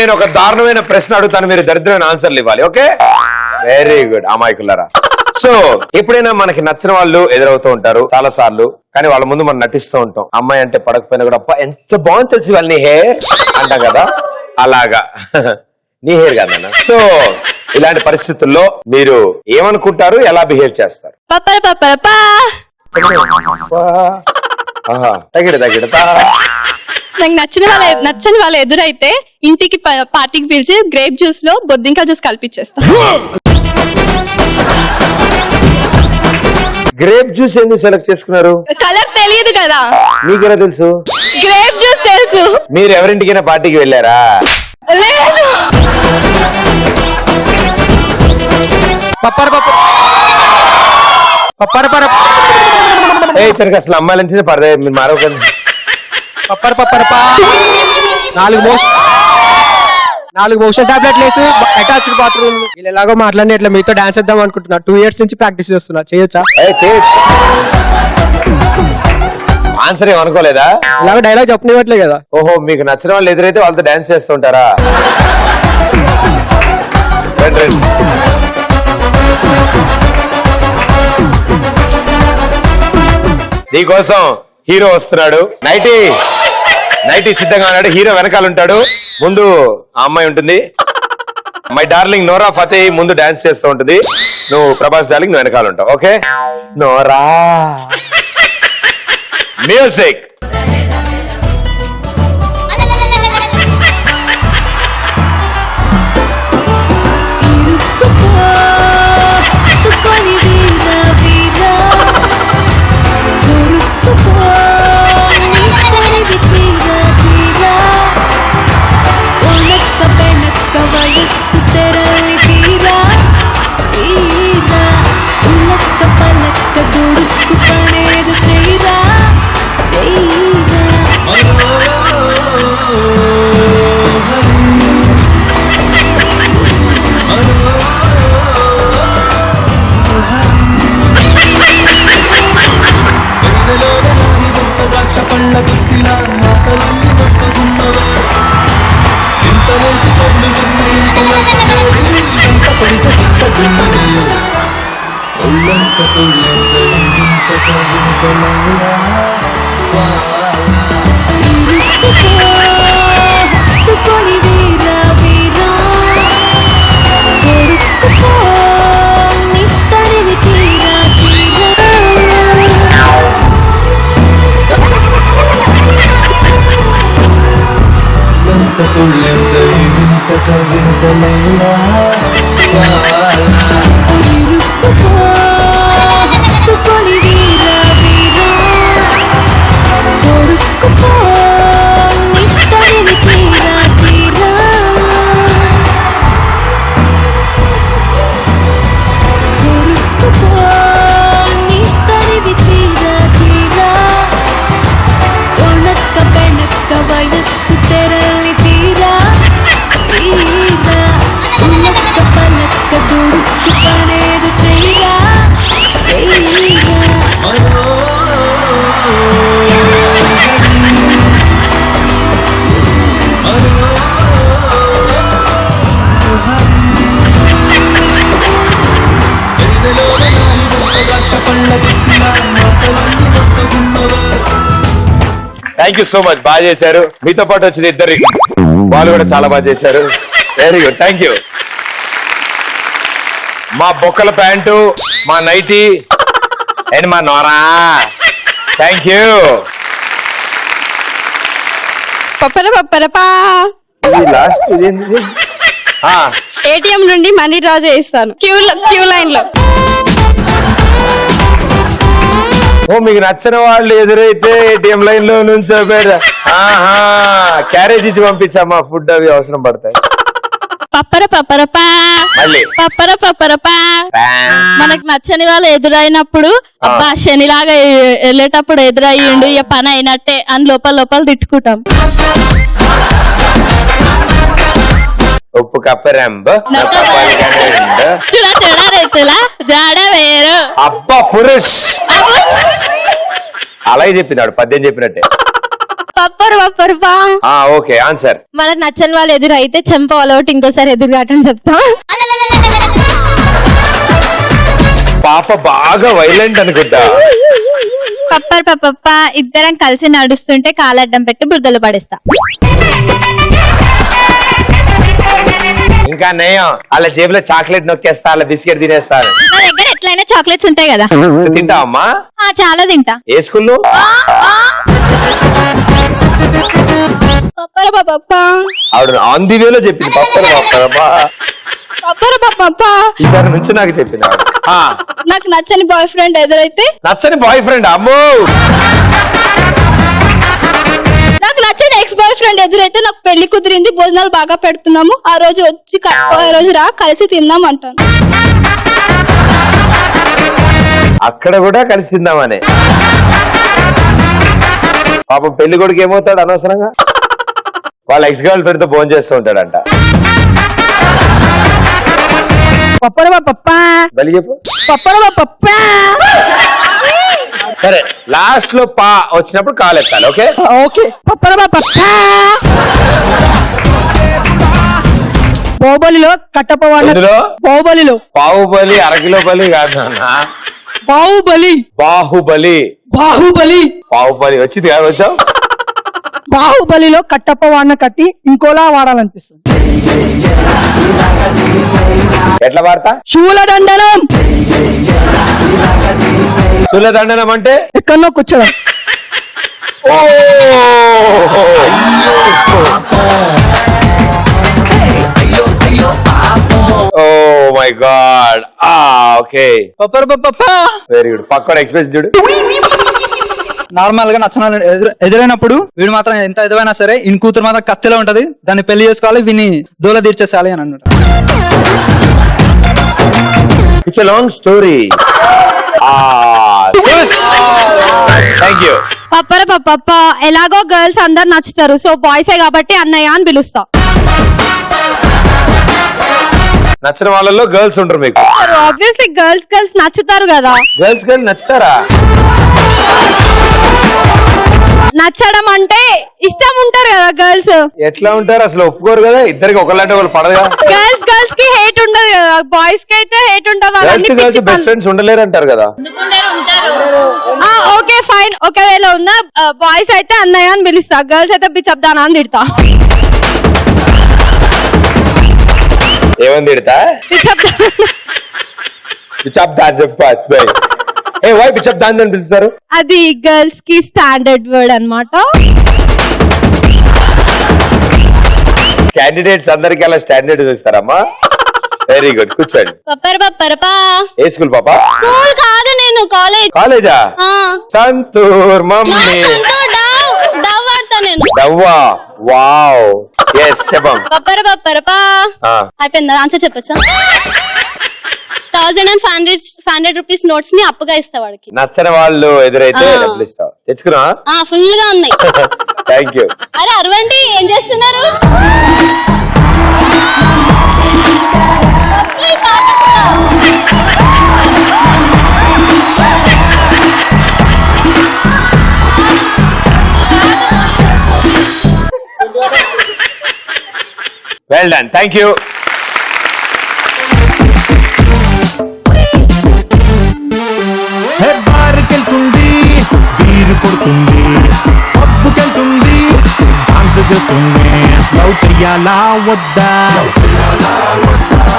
నేను ఒక దారుణమైన ప్రశ్న అడుగుతాను, మీరు దరిద్రమైన ఆన్సర్లు ఇవ్వాలి. ఓకే, వెరీ గుడ్ అమాయకులారా. సో ఎప్పుడైనా మనకి నచ్చిన వాళ్ళు ఎదురవుతూ ఉంటారు చాలా సార్లు, కానీ వాళ్ళ ముందు మనం నటిస్తూ ఉంటాం. అమ్మాయి అంటే పడకపోయినా కూడా అబ్బా ఎంత బాగుంది తెలిసి వాళ్ళు నీ హెయిర్ అంటాం కదా, అలాగా నీ హెయిర్ కదన్నా. సో ఇలాంటి పరిస్థితుల్లో మీరు ఏమనుకుంటారు, ఎలా బిహేవ్ చేస్తారు? తగిడ నాకు నచ్చని వాళ్ళ ఎదురైతే ఇంటికి పార్టీకి పిలిచి గ్రేప్ జ్యూస్ లో బొద్దింకా జ్యూస్ కలిపిచ్చేస్తా. గ్రేప్ జ్యూస్ ఎందుకు సెలెక్ట్ చేసుకున్నారు? కలర్ తెలియదు కదా. మీకెలా తెలుసు? గ్రేప్ జ్యూస్ తెలుసు. మీరు ఎవరింటికైనా పార్టీకి వెళ్ళారా? లేదు. ఇతనికి అసలు అమ్మాయిల నుంచి పడదే, మీరు మరొక నాలుగు మోషన్ టాబ్లెట్లు వేసి అటాచ్డ్ బాత్రూమ్. వీళ్ళు ఎలాగో మాట్లాడి ఇట్లా మీతో డాన్స్ చేద్దాం అనుకుంటున్నా. 2 years నుంచి ప్రాక్టీస్ చేస్తున్నా. చేయొచ్చా? ఆన్సర్ ఏమనుకోలేదా? ఇలాగ డైలాగ్ చెప్పనివ్వట్లే కదా. ఓహో, మీకు నచ్చిన వాళ్ళు ఎదురైతే వాళ్ళతో డాన్స్ చేస్తుంటారా? నీకోసం హీరో వస్తున్నాడు. నైటీ సిద్ధంగా ఉన్నాడు. హీరో వెనకాల ఉంటాడు, ముందు ఆ అమ్మాయి ఉంటుంది. మై డార్లింగ్ నోరా ఫతే ముందు డాన్స్ చేస్తూ ఉంటుంది, నువ్వు ప్రభాస్ డార్లింగ్ నువ్వు వెనకాల ఉంటావు. Okay, Nora music. Thank you so much, బాగా చేశారు. మీతో పాటు వచ్చిన ఇద్దరు వాళ్ళు కూడా చాలా బాగా చేశారు. Very good, thank you. మా బొక్కల ప్యాంటు, మా నైటీ అండ్ మా నోరా, థ్యాంక్ యూ. ఏటీఎం నుండి మనీ డ్రా చేయిస్తాను క్యూ లైన్ లో. ఓ, మీకు నచ్చిన వాళ్ళు ఎదురైతే ఏటీఎం లైన్ లో నుంచో క్యారేజ్ ఇచ్చి పంపించమ్మా, ఫుడ్ అవి అవసరం పడతాయి. మనకు నచ్చని వాళ్ళు ఎదురైనప్పుడు అబ్బా శనిలాగా వెళ్ళేటప్పుడు ఎదురయ్యిండు, ఇక పని అయినట్టే అని లోపల తిట్టుకుంటాం. ఉప్పు కప్పరెంబ అబ్బా పురుష్ అలాగే చెప్పినాడు, పద్యం చెప్పినట్టే. పప్పరు పప్పరు పా. Okay answer. మనకు నచ్చని వాళ్ళు ఎదురు అయితే చెంప వాళ్ళ ఇంకోసారి ఎదురు కాటని చెప్తాం. పాప బాగా వైలెంట్ అనుకుంటా. పప్పర్ పప్ప ఇద్దరం కలిసి నడుస్తుంటే కాలడ్డం పెట్టి బురదలు పడేస్తా. ఇంకా నయం అలా జేబులో చాక్లెట్ నొక్కేస్తా, అలా బిస్కెట్ తినేస్తారు. నా దగ్గర ఎట్లయినా చాక్లెట్స్ ఉంటాయి కదా. తింటావమ్మా? చాలా తింటా. ఏ స్కూల్లో? పప్పర పప్ప ఆవిడ ఆన్ ది వేలో చెప్పింది పప్పర పప్పరమ్మా. పప్పర పప్ప ఈసారి నుంచి నాకు చెప్పింది ఆవిడ. నాకు నచ్చని బాయ్ ఫ్రెండ్ ఎదురైతే. నచ్చని బాయ్ ఫ్రెండ్? అమ్మో. నాకు నచ్చని ఎక్స్ బాయ్ ఫ్రెండ్ ఎదురైతే నాకు పెళ్లి కుదిరింది, భోజనాలు బాగా పెడుతున్నాము, ఆ రోజు వచ్చి ఆ రోజు రా కలిసి తిందాం అంటాను. అక్కడ కూడా కలిసి తిందామనే. పాపం పెళ్లి కొడుకు ఏమవుతాడు అనవసరంగా, వాళ్ళ ఎక్స్ గర్ల్ ఫ్రెండ్ తో భోజనం చేస్తూ ఉంటాడంట. బలి చెప్పు. సరే లాస్ట్ లో పా వచ్చినప్పుడు కాలు ఎత్తాలి. Okay okay. బాహుబలిలో కట్టపవాడ. బాహుబలిలో బాహుబలి అరకిలో బలి కాదు నాన్న. బాహుబలి బాహుబలి బాహుబలి బాహుబలి వచ్చింది కాదు. వచ్చావు. బాహుబలిలో కట్టప్ప వాడిన కత్తి ఇంకోలా వాడాలనిపిస్తుంది. ఎట్లా వాడతా? శూలదండనం. శూలదండనం అంటే ఎక్కడో కూర్చోడం. Oh my God. Okay very good. పక్కన ఎక్స్ప్రెస్ చూడు. నార్మల్ గా నచ్చన ఎదురైనప్పుడు వీడు మాత్రం ఎంత ఎదురైనా సరే ఇన్ కూతురు మాత్రం కత్తిలో ఉంటది, దాన్ని పెళ్లి చేసుకోవాలి, వీని దూల తీర్చేసాలి అని అన్నట్టు. It's a long story. Thank you. పప్పర పప్ప ఎలాగో గర్ల్స్ అందరు నచ్చుతారు, సో బాయ్సే కాబట్టి అన్నయ్య అని పిలుస్తా. నచ్చిన వాళ్ళలో గర్ల్స్ ఉంటారు మీకు. ఆబ్వియస్లీ గర్ల్స్ నచ్చుతారు కదా. గర్ల్స్ నచ్చుతారా? నచ్చడం అంటే ఇష్టం ఉంటారు కదా గర్ల్స్. ఎట్లా ఉంటారు అసలు? ఒప్పుకోరు కదా, ఇద్దరికి ఒకలాంటి వాళ్ళు పడదుగా. గర్ల్స్ కి హేట్ ఉండదు కదా, బాయ్స్ కి అయితే హేట్ ఉండదు. గర్ల్స్ బెస్ట్ ఫ్రెండ్స్ ఉండలేరు అంటారు కదా. ఓకే ఫైన్, ఒకవేళ ఉన్నా బాయ్స్ అయితే అన్నయ్య అని పిలుస్తా, గర్ల్స్ అయితే బిచ్చబ్దానా అని తిడతా. ఏమని తిడతా? బిచ్చబ్దాన్ చెప్పు. ఏ వై బిచ్చబ్దాన్ అని పిలుస్తారు? అది గర్ల్స్ కి స్టాండర్డ్ వర్డ్ అన్నమాట. క్యాండిడేట్స్ అందరికి అలా స్టాండర్డ్ చూస్తారమ్మా. Very good. కూర్చోండి. ఏ స్కూల్ పాప? స్కూల్ కాదు, నేను కాలేజ్. కాలేజా? సంతూర్ మమ్మీ. దవ్వా. వావ్. yes చెప్పం. అయిపోయిందా? ఆన్సర్ చెప్పచ్చా? 1500 రూపీస్ నోట్స్ ని అప్పుగా ఇస్తా వాడికి. నచ్చని వాళ్ళు ఎదురైతే డబ్బులు ఇస్తావు. తెచ్చుకున్నా? ఫుల్ గా ఉన్నాయి. Thank you. అరే అరవండి, ఏం చేస్తున్నారు? Well done. Thank you. బార్కెళ్తుంది, బీరు కొడుతుంది, పబ్బుకెళ్తుంది, డాన్స్ చేస్తుంది. లవ్ చెయ్యాలా వద్దా?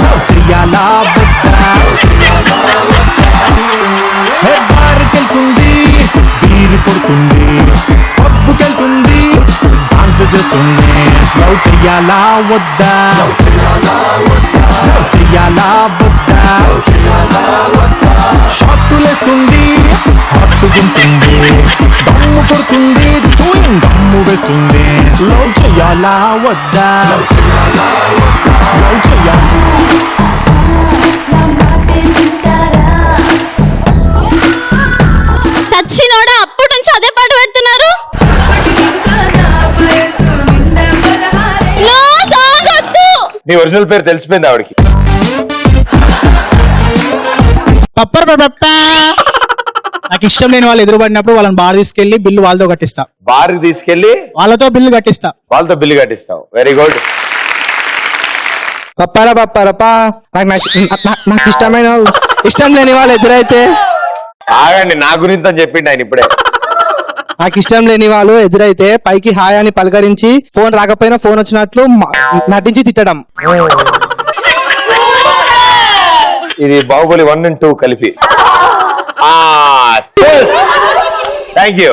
లవ్ చెయ్యాలా వద్దా? బార్కెళ్తుంది, బీరు కొడుతుంది, పబ్బుకెళ్తుంది, డాన్స్ చేస్తుంది. లవ్ చెయ్యాలా వద్దా? లవ్ చెయ్యాలా వద్దా? షాట్టులేస్తుంది, హత్తుకుంటుంది, దమ్ము కొడుతుంది, చూయింగ్ దమ్ము వేస్తుంది. లవ్ చెయ్యాలా వద్దా? లవ్ చెయ్యాలా? చచ్చినోడా, అప్పటి నుంచి అదే పాట పెడుతున్నారు. నీ ఒరిజినల్ పేరు తెలిసిపోయింది ఆవిడకి. నాకు ఇష్టం లేని వాళ్ళు ఎదురుపడినప్పుడు వాళ్ళని బార్ తీసుకెళ్లి బిల్లు వాళ్ళతో కట్టిస్తా. బార్కి తీసుకెళ్లి వాళ్ళతో బిల్లు కట్టిస్తా. వాళ్ళతో బిల్లు కట్టిస్తావు. Very good. పప్పారపా నాకు ఇష్టం లేని వాళ్ళు ఎదురైతే ఆగండి, నా గురించి అని చెప్పిండు ఆయన ఇప్పుడే. నాకు ఇష్టం లేని వాళ్ళు ఎదురైతే పైకి హాయ్ అని పలకరించి ఫోన్ రాకపోయినా ఫోన్ వచ్చినట్లు నటించి తిట్టడం. ఇది బాహుబలి 1 and 2 కలిపి. Thank you.